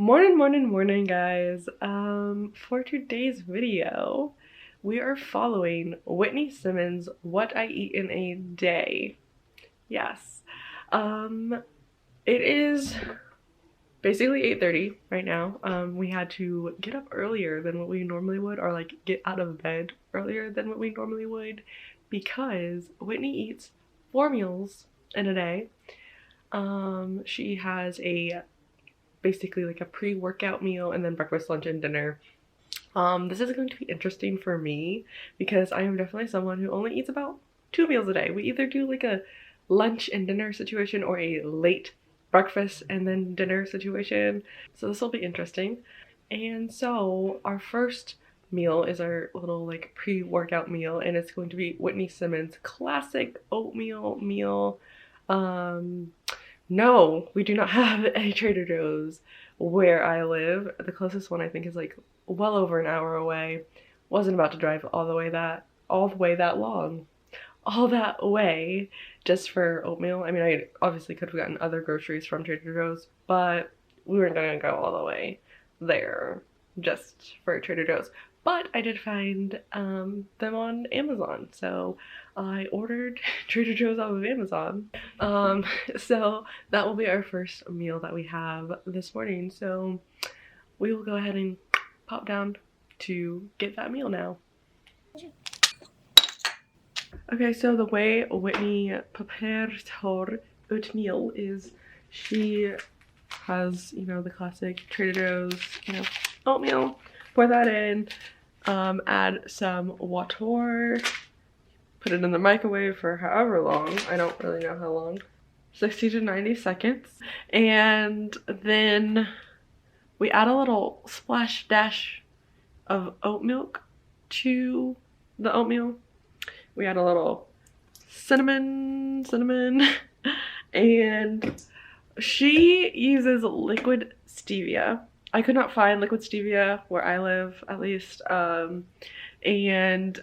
Morning, guys. For today's video, we are following Whitney Simmons' What I Eat in a Day. Yes. It is basically 8:30 right now. We had to get up earlier than what we normally would, or like get out of bed earlier than what we normally would, because Whitney eats 4 meals in a day. She has basically like a pre-workout meal and then breakfast, lunch, and dinner. This is going to be interesting for me because I am definitely someone who only eats about 2 meals a day. We either do like a lunch and dinner situation or a late breakfast and then dinner situation. So this will be interesting. And so our first meal is our little like pre-workout meal, and it's going to be Whitney Simmons' classic oatmeal meal. No, we do not have a Trader Joe's where I live. The closest one I think is like well over an hour away. Wasn't about to drive all the way that long. All that way just for oatmeal. I mean, I obviously could have gotten other groceries from Trader Joe's, but we weren't gonna go all the way there just for Trader Joe's. But I did find them on Amazon, so I ordered Trader Joe's off of Amazon. So that will be our first meal that we have this morning. So we will go ahead and pop down to get that meal now. Okay, so the way Whitney prepares her oatmeal is she has, the classic Trader Joe's, oatmeal. Pour that in, add some water, put it in the microwave for however long. I don't really know how long. 60 to 90 seconds. And then we add a little splash dash of oat milk to the oatmeal. We add a little cinnamon, and she uses liquid stevia. I could not find liquid stevia where I live, at least. And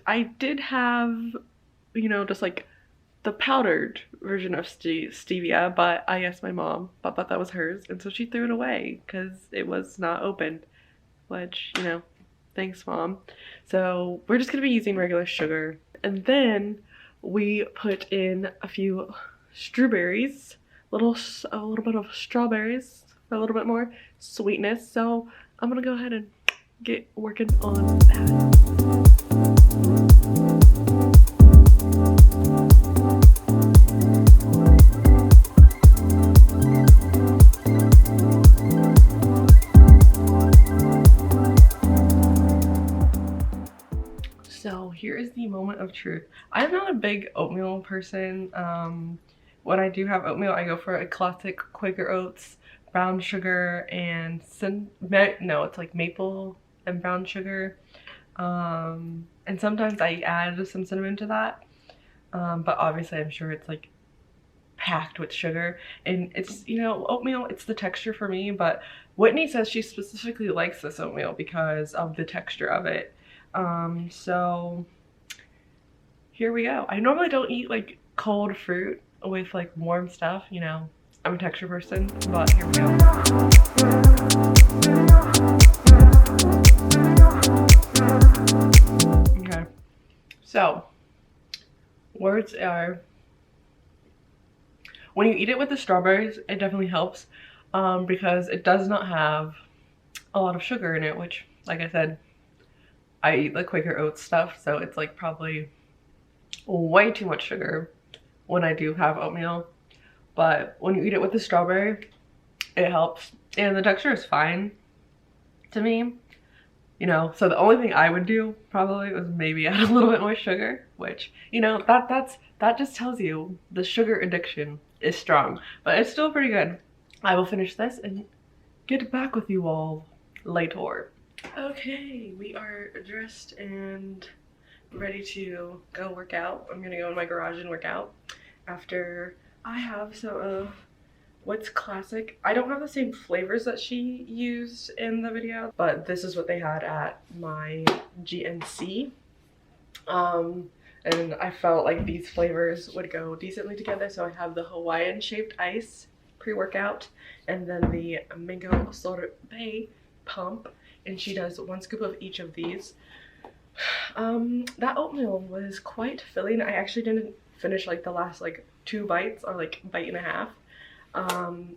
I did have, just like the powdered version of stevia, but I asked my mom, but that was hers, and so she threw it away because it was not opened, which, thanks, Mom. So we're just gonna be using regular sugar. And then we put in a few strawberries, a little bit of strawberries for a little bit more sweetness. So I'm gonna go ahead and get working on that. So here is the moment of truth. I'm not a big oatmeal person. When I do have oatmeal, I go for a classic Quaker Oats, brown sugar, and it's like maple and brown sugar. And sometimes I add some cinnamon to that. But obviously I'm sure it's like packed with sugar. And it's, oatmeal, it's the texture for me. But Whitney says she specifically likes this oatmeal because of the texture of it. So here we go. I normally don't eat like cold fruit with like warm stuff, I'm a texture person, but here we go. Okay, so words are, when you eat it with the strawberries, it definitely helps, because it does not have a lot of sugar in it, which, like I said, I eat the Quaker Oats stuff, so it's like probably way too much sugar when I do have oatmeal. But when you eat it with the strawberry, it helps. And the texture is fine to me. So the only thing I would do probably was maybe add a little bit more sugar, which, that just tells you the sugar addiction is strong. But it's still pretty good. I will finish this and get back with you all later. Okay, we are dressed and ready to go work out. I'm gonna go in my garage and work out after I have some of what's classic. I don't have the same flavors that she used in the video, but this is what they had at my GNC. And I felt like these flavors would go decently together, so I have the Hawaiian shaped ice pre-workout, and then the mango sorbet pump, and she does 1 scoop of each of these. That oatmeal was quite filling. I actually didn't finish like the last like 2 bites, or like bite and a half.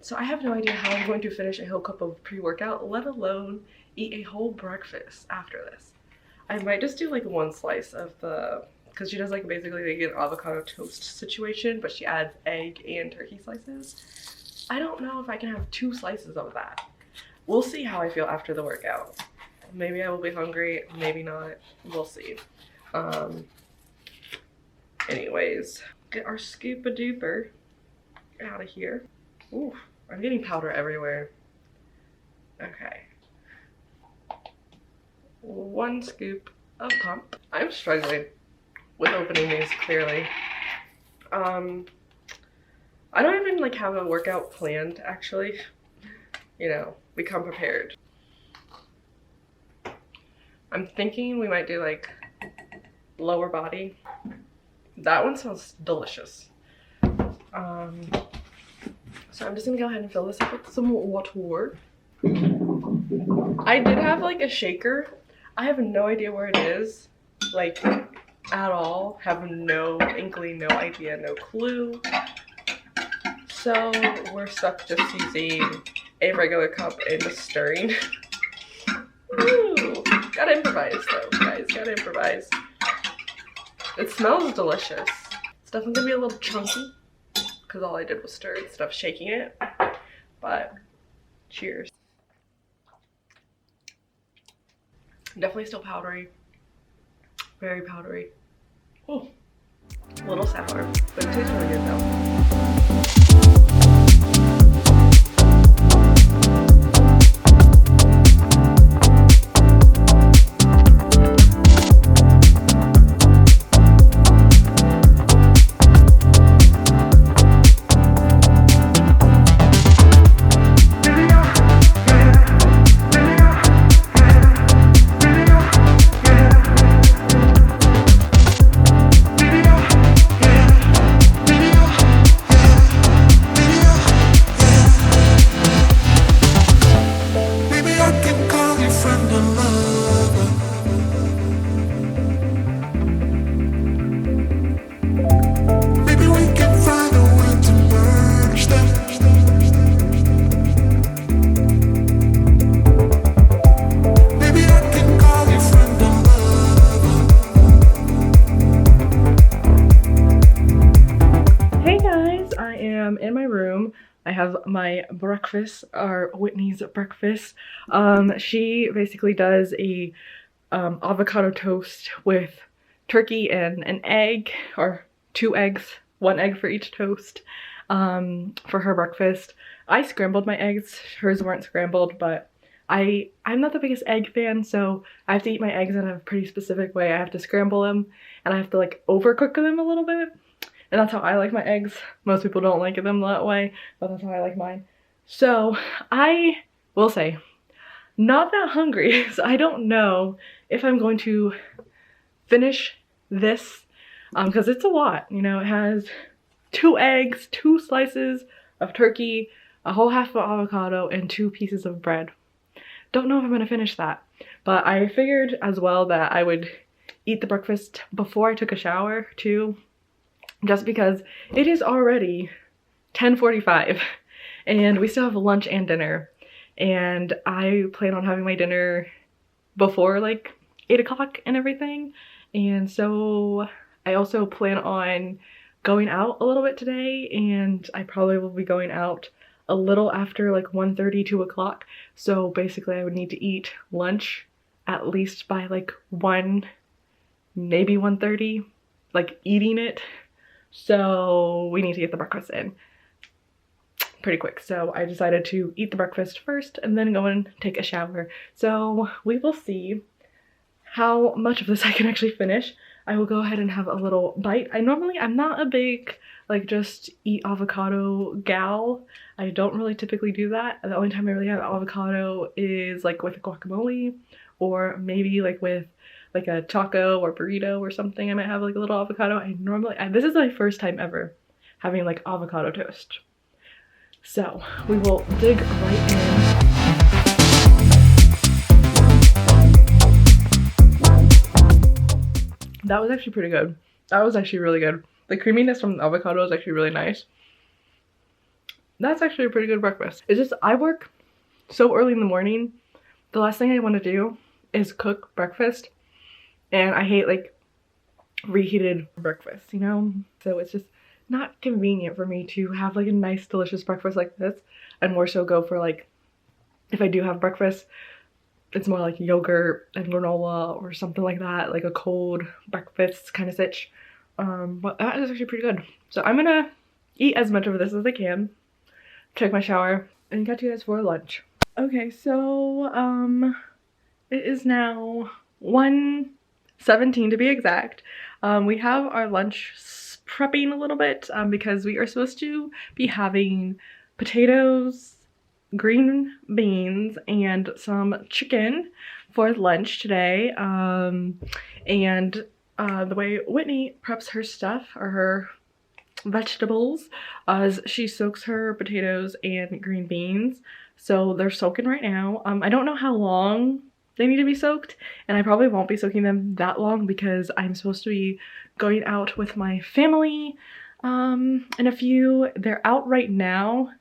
So I have no idea how I'm going to finish a whole cup of pre-workout, let alone eat a whole breakfast after this. I might just do like 1 slice of the, because she does like basically like an avocado toast situation, but she adds egg and turkey slices. I don't know if I can have 2 slices of that. We'll see how I feel after the workout. Maybe I will be hungry, maybe not. We'll see. Anyways, get our scoop a duper out of here. Ooh, I'm getting powder everywhere. Okay. 1 scoop of pump. I'm struggling with opening these, clearly. I don't even like have a workout planned, actually. You know, we come prepared. I'm thinking we might do like lower body. That one smells delicious. So I'm just gonna go ahead and fill this up with some water. I did have like a shaker. I have no idea where it is, like at all. Have no inkling, no idea, no clue. So we're stuck just using a regular cup and just stirring. Ooh, gotta improvise though, guys, gotta improvise. It smells delicious. It's definitely gonna be a little chunky because all I did was stir instead of shaking it, but cheers. Definitely still powdery, very powdery. Oh, a little sour, but it tastes really good though. In my room, I have my breakfast, or Whitney's breakfast. She basically does a avocado toast with turkey and an egg, or 2 eggs, 1 egg for each toast, for her breakfast. I scrambled my eggs. Hers weren't scrambled, but I'm not the biggest egg fan, so I have to eat my eggs in a pretty specific way. I have to scramble them, and I have to like overcook them a little bit. And that's how I like my eggs. Most people don't like them that way, but that's how I like mine. So I will say, not that hungry, so I don't know if I'm going to finish this, because it's a lot. You know, it has 2 eggs, 2 slices of turkey, a whole half of avocado, and 2 pieces of bread. Don't know if I'm going to finish that, but I figured as well that I would eat the breakfast before I took a shower too. Just because it is already 10:45 and we still have lunch and dinner, and I plan on having my dinner before like 8 o'clock and everything. And so I also plan on going out a little bit today, and I probably will be going out a little after like 1:30, 2 o'clock. So basically I would need to eat lunch at least by like 1, maybe 1:30, like eating it. So we need to get the breakfast in pretty quick. So I decided to eat the breakfast first and then go and take a shower. So we will see how much of this I can actually finish. I will go ahead and have a little bite. I'm not a big like just eat avocado gal. I don't really typically do that. The only time I really have avocado is like with guacamole, or maybe like with like a taco or burrito or something. I might have like a little avocado. This is my first time ever having like avocado toast. So we will dig right in. That was actually pretty good. That was actually really good. The creaminess from the avocado is actually really nice. That's actually a pretty good breakfast. It's just, I work so early in the morning. The last thing I want to do is cook breakfast. And I hate like reheated breakfast, you know? So it's just not convenient for me to have like a nice delicious breakfast like this. I'd more so go for like, if I do have breakfast, it's more like yogurt and granola or something like that, like a cold breakfast kind of sitch. But that is actually pretty good. So I'm gonna eat as much of this as I can, take my shower, and catch you guys for lunch. Okay, so it is now 1:17 to be exact. We have our lunch prepping a little bit because we are supposed to be having potatoes, green beans, and some chicken for lunch today. The way Whitney preps her stuff, or her vegetables, is she soaks her potatoes and green beans. So they're soaking right now. I don't know how long they need to be soaked, and I probably won't be soaking them that long because I'm supposed to be going out with my family in a few. They're out right now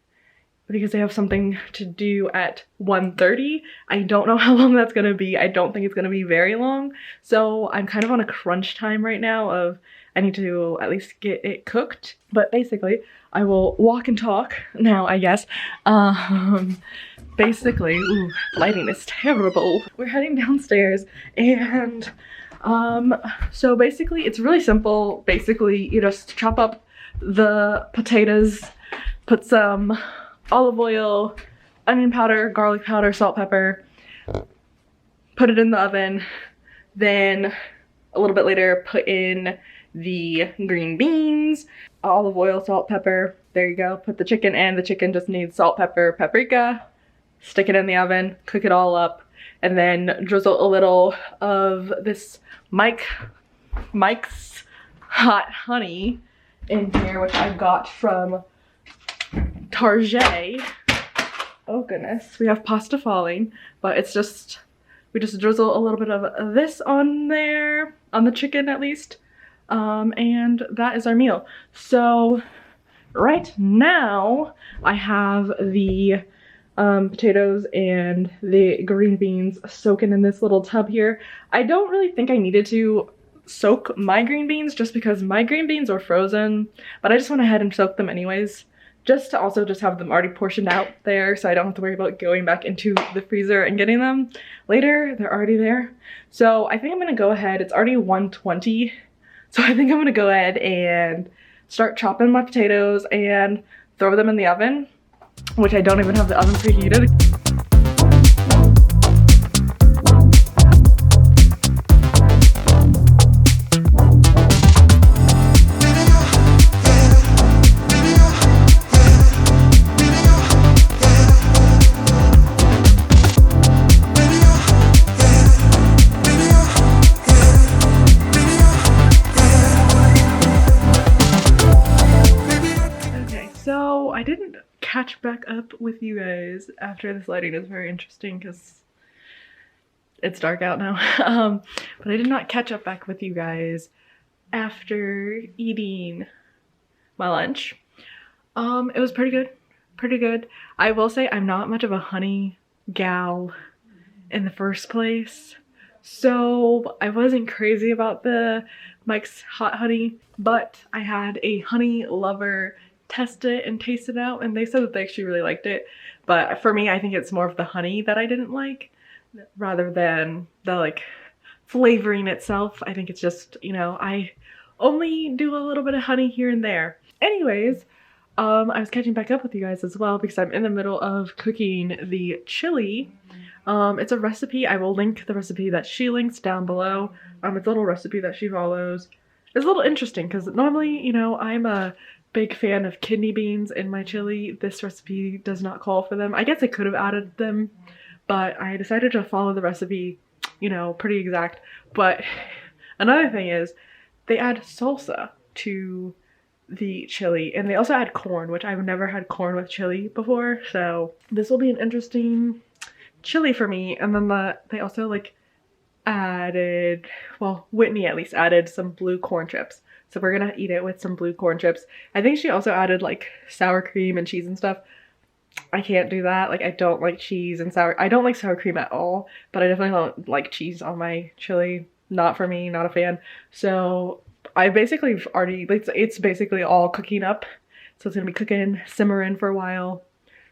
because they have something to do at 1:30. I don't know how long that's gonna be. I don't think it's gonna be very long. So I'm kind of on a crunch time right now of I need to at least get it cooked. But basically, I will walk and talk now, I guess. Basically, ooh, lighting is terrible. We're heading downstairs and so basically it's really simple. Basically, you just chop up the potatoes, put some olive oil, onion powder, garlic powder, salt, pepper, put it in the oven. Then a little bit later, put in the green beans, olive oil, salt, pepper. There you go. Put the chicken in. The chicken just needs salt, pepper, paprika. Stick it in the oven, cook it all up, and then drizzle a little of this Mike's hot honey in here, which I got from Target. Oh goodness, we have pasta falling, but it's just, we just drizzle a little bit of this on there, on the chicken at least, and that is our meal. So right now I have the potatoes and the green beans soaking in this little tub here. I don't really think I needed to soak my green beans just because my green beans were frozen, but I just went ahead and soaked them anyways, just to also just have them already portioned out there so I don't have to worry about going back into the freezer and getting them later. They're already there. So I think I'm gonna go ahead. It's already 1:20, so I think I'm gonna go ahead and start chopping my potatoes and throw them in the oven, which I don't even have the oven preheated. I didn't catch back up with you guys after this lighting is very interesting because it's dark out now. But I did not catch up back with you guys after eating my lunch. It was pretty good. I will say I'm not much of a honey gal in the first place, so I wasn't crazy about the Mike's hot honey, but I had a honey lover test it and taste it out, and they said that they actually really liked it. But for me, I think it's more of the honey that I didn't like rather than the like flavoring itself. I think it's just, you know, I only do a little bit of honey here and there. Anyways, I was catching back up with you guys as well because I'm in the middle of cooking the chili. It's a recipe. I will link the recipe that she links down below. It's a little recipe that she follows. It's a little interesting because normally, you know, I'm a big fan of kidney beans in my chili. This recipe does not call for them. I guess I could have added them, but I decided to follow the recipe, you know, pretty exact. But another thing is they add salsa to the chili, and they also had corn, which I've never had corn with chili before, so this will be an interesting chili for me. And then they also like added, well, Whitney at least added some blue corn chips, so we're gonna eat it with some blue corn chips. I think she also added like sour cream and cheese and stuff. I can't do that. Like, I don't like cheese and I don't like sour cream at all, but I definitely don't like cheese on my chili. Not for me, not a fan. So I basically already, it's basically all cooking up. So it's gonna be cooking, simmering for a while.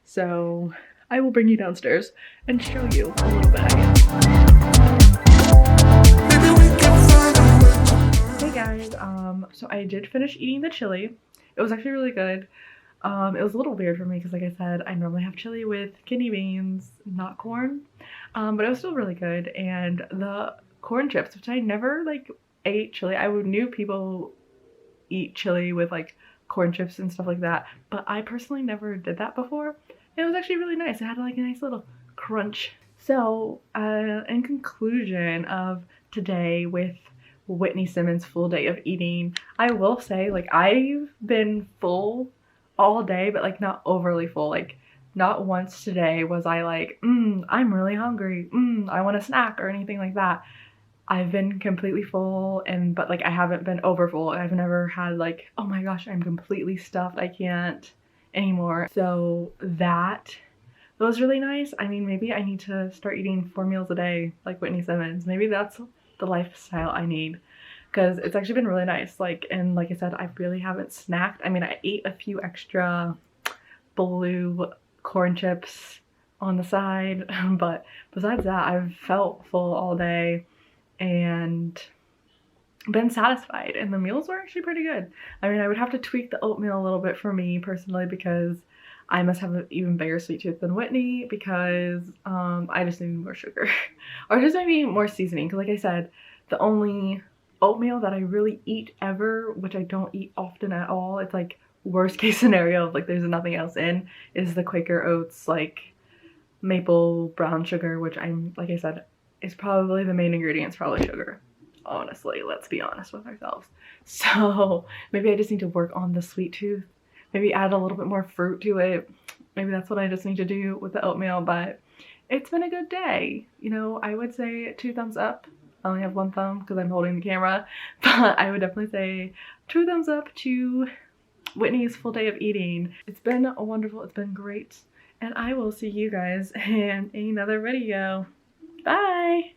So I will bring you downstairs and show you a little bit, I guess. Hey guys, so I did finish eating the chili. It was actually really good. It was a little weird for me because, like I said, I normally have chili with kidney beans, not corn. But it was still really good. And the corn chips, which I never like ate chili. I knew people eat chili with like corn chips and stuff like that, but I personally never did that before. It was actually really nice. It had like a nice little crunch. So, in conclusion of today with Whitney Simmons' full day of eating, I will say, like, I've been full all day, but like not overly full. Like, not once today was I like, I'm really hungry, I want a snack or anything like that. I've been completely full, but like I haven't been over full. I've never had like, oh my gosh, I'm completely stuffed, I can't anymore. So that was really nice. I mean, maybe I need to start eating 4 meals a day like Whitney Simmons. Maybe that's the lifestyle I need, because it's actually been really nice. Like, and like I said, I really haven't snacked. I mean, I ate a few extra blue corn chips on the side, but besides that, I've felt full all day and been satisfied, and the meals were actually pretty good. I mean, I would have to tweak the oatmeal a little bit for me personally, because I must have an even bigger sweet tooth than Whitney, because I just need more sugar or just maybe more seasoning, because like I said, the only oatmeal that I really eat ever, which I don't eat often at all, it's like worst case scenario of like there's nothing else in, is the Quaker Oats like maple brown sugar, which I'm, like I said, is probably the main ingredient. Is probably sugar. Honestly, let's be honest with ourselves. So maybe I just need to work on the sweet tooth, maybe add a little bit more fruit to it. Maybe that's what I just need to do with the oatmeal. But it's been a good day. You know, I would say 2 thumbs up. I only have 1 thumb because I'm holding the camera, but I would definitely say 2 thumbs up to Whitney's full day of eating. It's been wonderful. It's been great. And I will see you guys in another video. Bye!